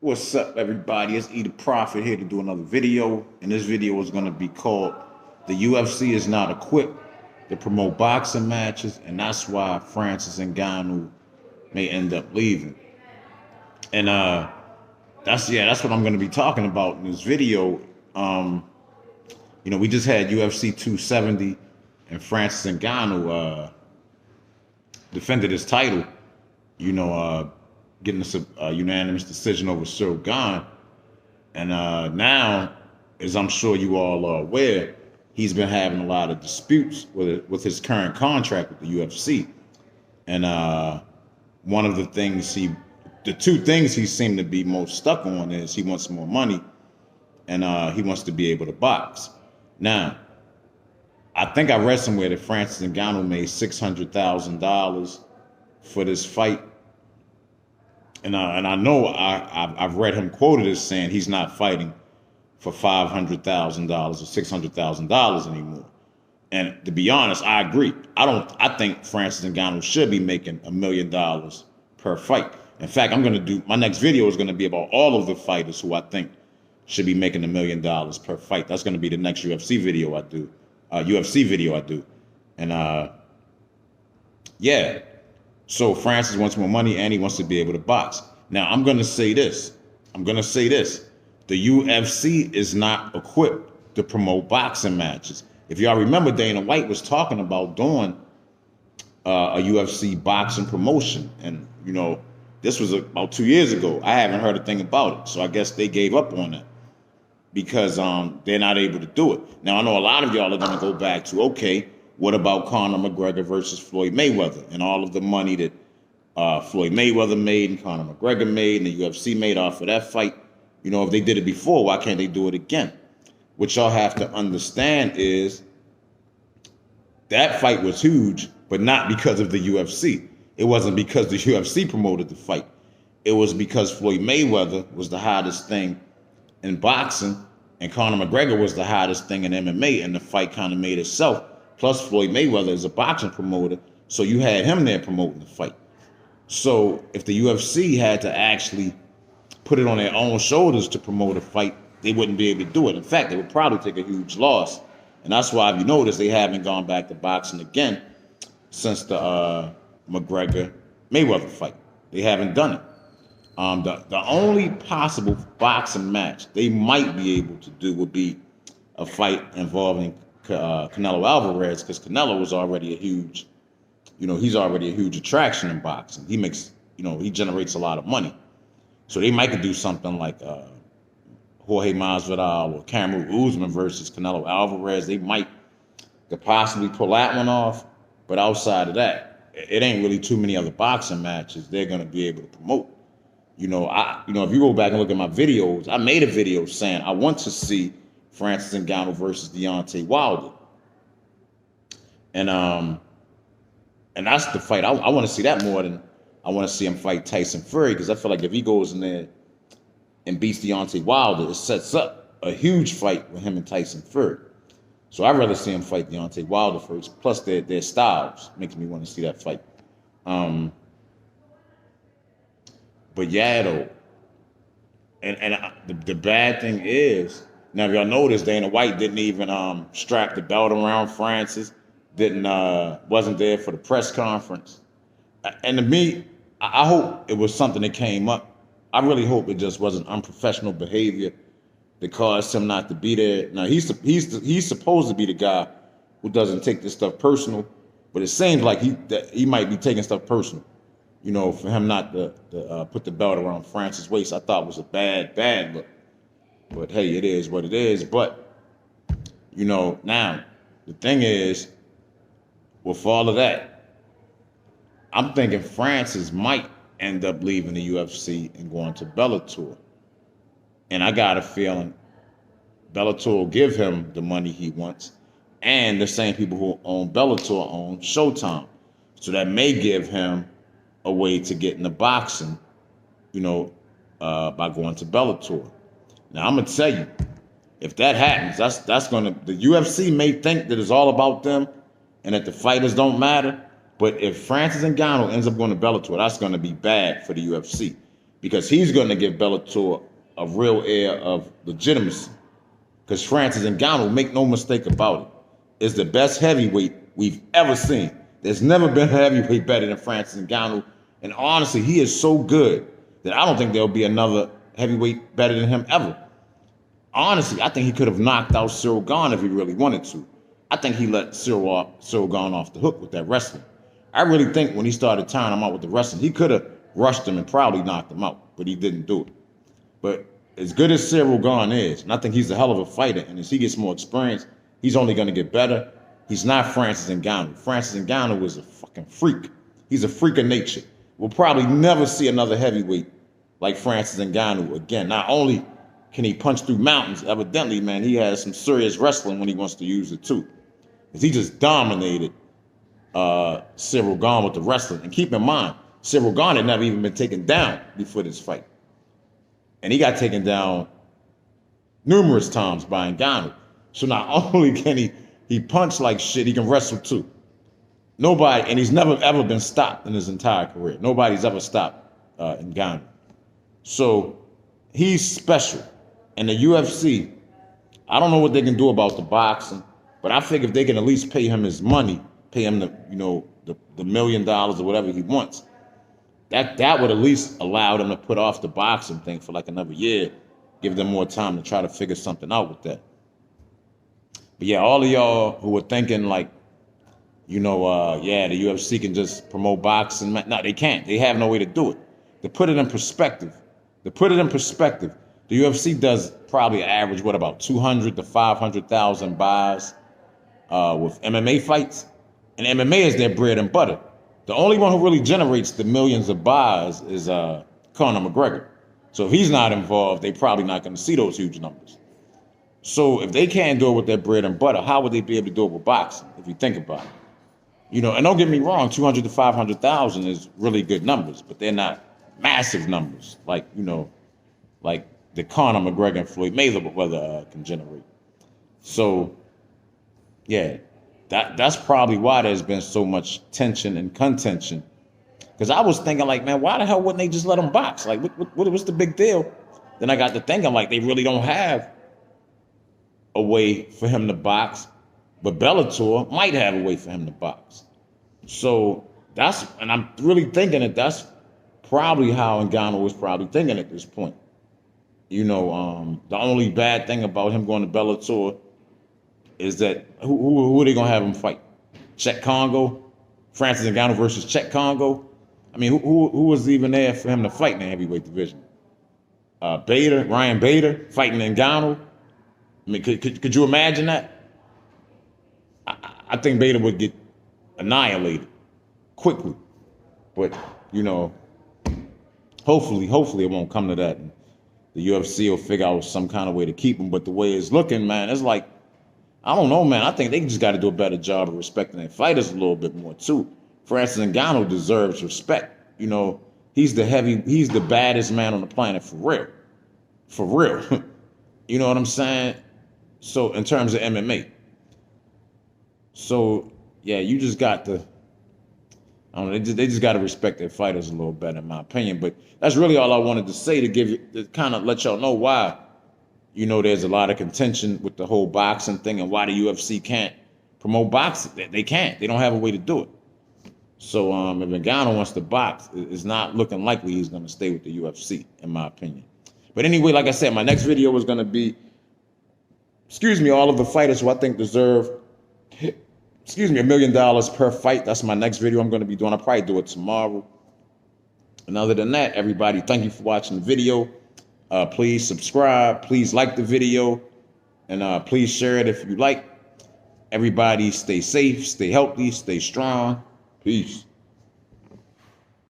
What's up, everybody? It's E the Prophet here to do another video. And this video is going to be called The UFC is Not Equipped to Promote Boxing Matches, and that's why Francis Ngannou may end up leaving. And that's what I'm going to be talking about in this video. We just had UFC 270 and Francis Ngannou defended his title, getting a unanimous decision over Cyril Gane. And now, as I'm sure you all are aware, he's been having a lot of disputes with his current contract with the UFC. And one of the two things he seemed to be most stuck on is he wants more money and he wants to be able to box. Now, I think I read somewhere that Francis Ngannou made $600,000 for this fight. And I know I've read him quoted as saying he's not fighting for $500,000 or $600,000 anymore. And to be honest, I agree. I think Francis Ngannou should be making $1 million per fight. In fact, my next video is going to be about all of the fighters who I think should be making $1 million per fight. That's going to be the next UFC video I do. And yeah. So Francis wants more money and he wants to be able to box. Now, I'm going to say this. The UFC is not equipped to promote boxing matches. If y'all remember, Dana White was talking about doing a UFC boxing promotion. And, this was about 2 years ago. I haven't heard a thing about it. So I guess they gave up on it because they're not able to do it. Now, I know a lot of y'all are going to go back to, okay, what about Conor McGregor versus Floyd Mayweather and all of the money that Floyd Mayweather made and Conor McGregor made and the UFC made off of that fight? If they did it before, why can't they do it again? What y'all have to understand is that fight was huge, but not because of the UFC. It wasn't because the UFC promoted the fight. It was because Floyd Mayweather was the hottest thing in boxing and Conor McGregor was the hottest thing in MMA, and the fight kind of made itself. Plus, Floyd Mayweather is a boxing promoter, so you had him there promoting the fight. So if the UFC had to actually put it on their own shoulders to promote a fight, they wouldn't be able to do it. In fact, they would probably take a huge loss. And that's why, if you notice, they haven't gone back to boxing again since the McGregor-Mayweather fight. They haven't done it. The only possible boxing match they might be able to do would be a fight involving Canelo Alvarez, because Canelo was already he's already a huge attraction in boxing. He makes, he generates a lot of money. So they might could do something like Jorge Masvidal or Kamaru Usman versus Canelo Alvarez. They could possibly pull that one off. But outside of that, it ain't really too many other boxing matches they're going to be able to promote. If you go back and look at my videos, I made a video saying I want to see Francis Ngannou versus Deontay Wilder. And that's the fight. I want to see that more than I want to see him fight Tyson Fury, because I feel like if he goes in there and beats Deontay Wilder, it sets up a huge fight with him and Tyson Fury. So I'd rather see him fight Deontay Wilder first. Plus their styles makes me want to see that fight. But yeah, though. And the bad thing is, now if y'all notice, Dana White didn't even strap the belt around Francis, wasn't there for the press conference. And to me, I hope it was something that came up. I really hope it just wasn't unprofessional behavior that caused him not to be there. Now he's supposed to be the guy who doesn't take this stuff personal, but it seems like he might be taking stuff personal. For him not to put the belt around Francis' waist, I thought was a bad look. But hey, it is what it is. But now the thing is, with all of that, I'm thinking Francis might end up leaving the UFC and going to Bellator. And I got a feeling Bellator will give him the money he wants. And the same people who own Bellator own Showtime. So that may give him a way to get into boxing, by going to Bellator. Now, I'm going to tell you, if that happens, the UFC may think that it's all about them and that the fighters don't matter. But if Francis Ngannou ends up going to Bellator, that's going to be bad for the UFC. because he's going to give Bellator a real air of legitimacy. Because Francis Ngannou, make no mistake about it, is the best heavyweight we've ever seen. There's never been a heavyweight better than Francis Ngannou. And honestly, he is so good that I don't think there'll be another heavyweight better than him ever. Honestly, I think he could have knocked out Cyril Gane if he really wanted to. I think he let Cyril Gane off the hook with that wrestling. I really think when he started tying him out with the wrestling, he could have rushed him and probably knocked him out, but he didn't do it. But as good as Cyril Gane is, and I think he's a hell of a fighter, and as he gets more experience, he's only going to get better. He's not Francis Ngannou. Francis Ngannou is a fucking freak. He's a freak of nature. We'll probably never see another heavyweight like Francis Ngannou again. Not only can he punch through mountains, evidently, man, he has some serious wrestling when he wants to use it too. Because he just dominated Cyril Gane with the wrestling. And keep in mind, Cyril Gane had never even been taken down before this fight. And he got taken down numerous times by Ngannou. So not only can he punch like shit, he can wrestle too. Nobody, and he's never ever been stopped in his entire career. Nobody's ever stopped Ngannou. So he's special. And the UFC, I don't know what they can do about the boxing, but I think if they can at least pay him his money, pay him the $1 million or whatever he wants, that would at least allow them to put off the boxing thing for like another year, give them more time to try to figure something out with that. But yeah, all of y'all who are thinking like, the UFC can just promote boxing. No, they can't. They have no way to do it. To put it in perspective, the UFC does probably average, about 200 to 500,000 buys with MMA fights. And MMA is their bread and butter. The only one who really generates the millions of buys is Conor McGregor. So if he's not involved, they're probably not going to see those huge numbers. So if they can't do it with their bread and butter, how would they be able to do it with boxing, if you think about it? And don't get me wrong, 200 to 500,000 is really good numbers, but they're not massive numbers like the Conor McGregor and Floyd Mayweather can generate. So, yeah, that's probably why there's been so much tension and contention. Because I was thinking, like, man, why the hell wouldn't they just let them box? Like, what's the big deal? Then I got to thinking, like, they really don't have a way for him to box, but Bellator might have a way for him to box. So and I'm really thinking that's probably how Ngannou was probably thinking at this point. The only bad thing about him going to Bellator is that who are they gonna have him fight? Czech Congo, Francis Ngannou versus Czech Congo. I mean, who was even there for him to fight in the heavyweight division? Ryan Bader fighting Ngannou. I mean, could you imagine that? I think Bader would get annihilated quickly, but hopefully it won't come to that. And the UFC will figure out some kind of way to keep him. But the way it's looking, man, it's like, I don't know, man. I think they just got to do a better job of respecting their fighters a little bit more too. Francis Ngannou deserves respect. He's the baddest man on the planet for real. You know what I'm saying? So in terms of MMA. So yeah, you just got to, I don't know, they just got to respect their fighters a little better, in my opinion. But that's really all I wanted to say, to kind of let y'all know why, there's a lot of contention with the whole boxing thing and why the UFC can't promote boxing. They can't. They don't have a way to do it. So if Ngannou wants to box, it's not looking likely he's going to stay with the UFC, in my opinion. But anyway, like I said, my next video is going to be, all of the fighters who I think deserve, $1 million per fight. That's my next video I'm going to be doing. I'll probably do it tomorrow. And other than that, everybody, thank you for watching the video. Please subscribe. Please like the video. And please share it if you like. Everybody stay safe, stay healthy, stay strong. Peace.